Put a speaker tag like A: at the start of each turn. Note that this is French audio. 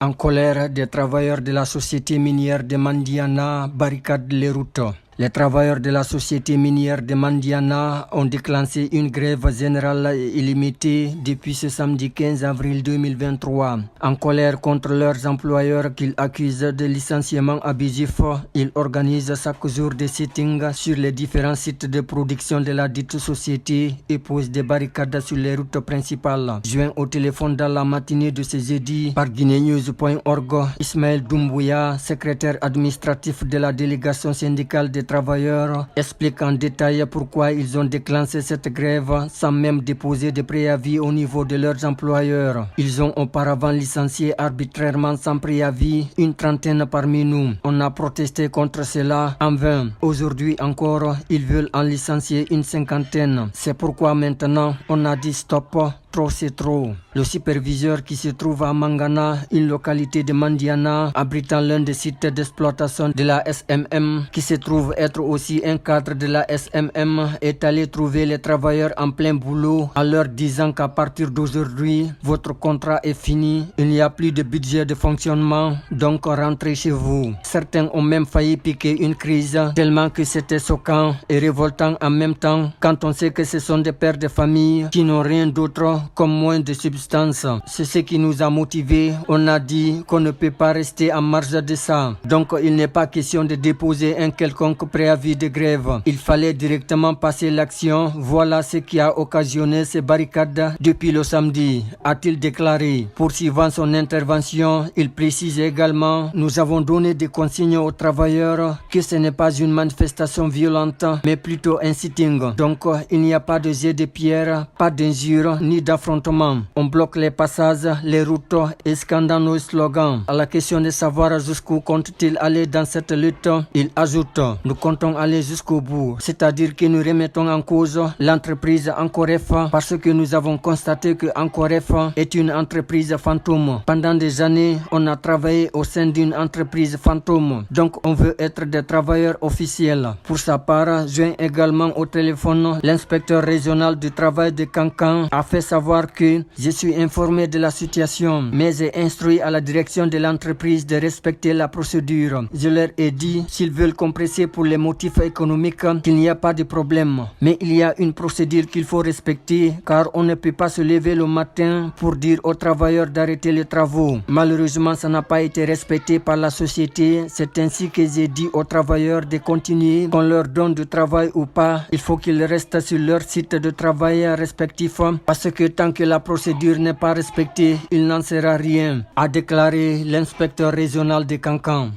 A: En colère, des travailleurs de la société minière de Mandiana barricadent les routes. Les travailleurs de la société minière de Mandiana ont déclenché une grève générale et illimitée depuis ce samedi 15 avril 2023. En colère contre leurs employeurs qu'ils accusent de licenciements abusifs, ils organisent chaque jour des sittings sur les différents sites de production de la dite société et posent des barricades sur les routes principales. Joint au téléphone dans la matinée de ce jeudi par guinénews.org, Ismaël Doumbouya, secrétaire administratif de la délégation syndicale des travailleurs, explique en détail pourquoi ils ont déclenché cette grève sans même déposer de préavis au niveau de leurs employeurs. Ils ont auparavant licencié arbitrairement sans préavis une trentaine parmi nous. On a protesté contre cela en vain. Aujourd'hui encore, ils veulent en licencier une cinquantaine. C'est pourquoi maintenant on a dit stop. Trop c'est trop. Le superviseur qui se trouve à Mangana, une localité de Mandiana, abritant l'un des sites d'exploitation de la SMM, qui se trouve être aussi un cadre de la SMM, est allé trouver les travailleurs en plein boulot en leur disant qu'à partir d'aujourd'hui, votre contrat est fini, il n'y a plus de budget de fonctionnement, donc rentrez chez vous. Certains ont même failli piquer une crise, tellement que c'était choquant et révoltant en même temps, quand on sait que ce sont des pères de famille qui n'ont rien d'autre comme moins de substance. C'est ce qui nous a motivés. On a dit qu'on ne peut pas rester en marge de ça. Donc il n'est pas question de déposer un quelconque préavis de grève. Il fallait directement passer l'action. Voilà ce qui a occasionné ces barricades depuis le samedi, a-t-il déclaré. Poursuivant son intervention, il précise également: nous avons donné des consignes aux travailleurs que ce n'est pas une manifestation violente, mais plutôt un sitting. Donc il n'y a pas de jet de pierre, pas d'injures, ni d'affrontement. On bloque les passages, les routes et scandant nos slogans. À la question de savoir jusqu'où compte-t-il aller dans cette lutte, il ajoute: nous comptons aller jusqu'au bout, c'est-à-dire que nous remettons en cause l'entreprise Ancoref parce que nous avons constaté que Ancoref est une entreprise fantôme. Pendant des années, on a travaillé au sein d'une entreprise fantôme, donc on veut être des travailleurs officiels. Pour sa part, joint également au téléphone, l'inspecteur régional du travail de Kankan a fait savoir que je suis informé de la situation, mais j'ai instruit à la direction de l'entreprise de respecter la procédure. Je leur ai dit, s'ils veulent compresser pour les motifs économiques, qu'il n'y a pas de problème. Mais il y a une procédure qu'il faut respecter, car on ne peut pas se lever le matin pour dire aux travailleurs d'arrêter les travaux. Malheureusement, ça n'a pas été respecté par la société. C'est ainsi que j'ai dit aux travailleurs de continuer, qu'on leur donne du travail ou pas. Il faut qu'ils restent sur leur site de travail respectif, parce que tant que la procédure n'est pas respectée, il n'en sera rien, a déclaré l'inspecteur régional de Kankan.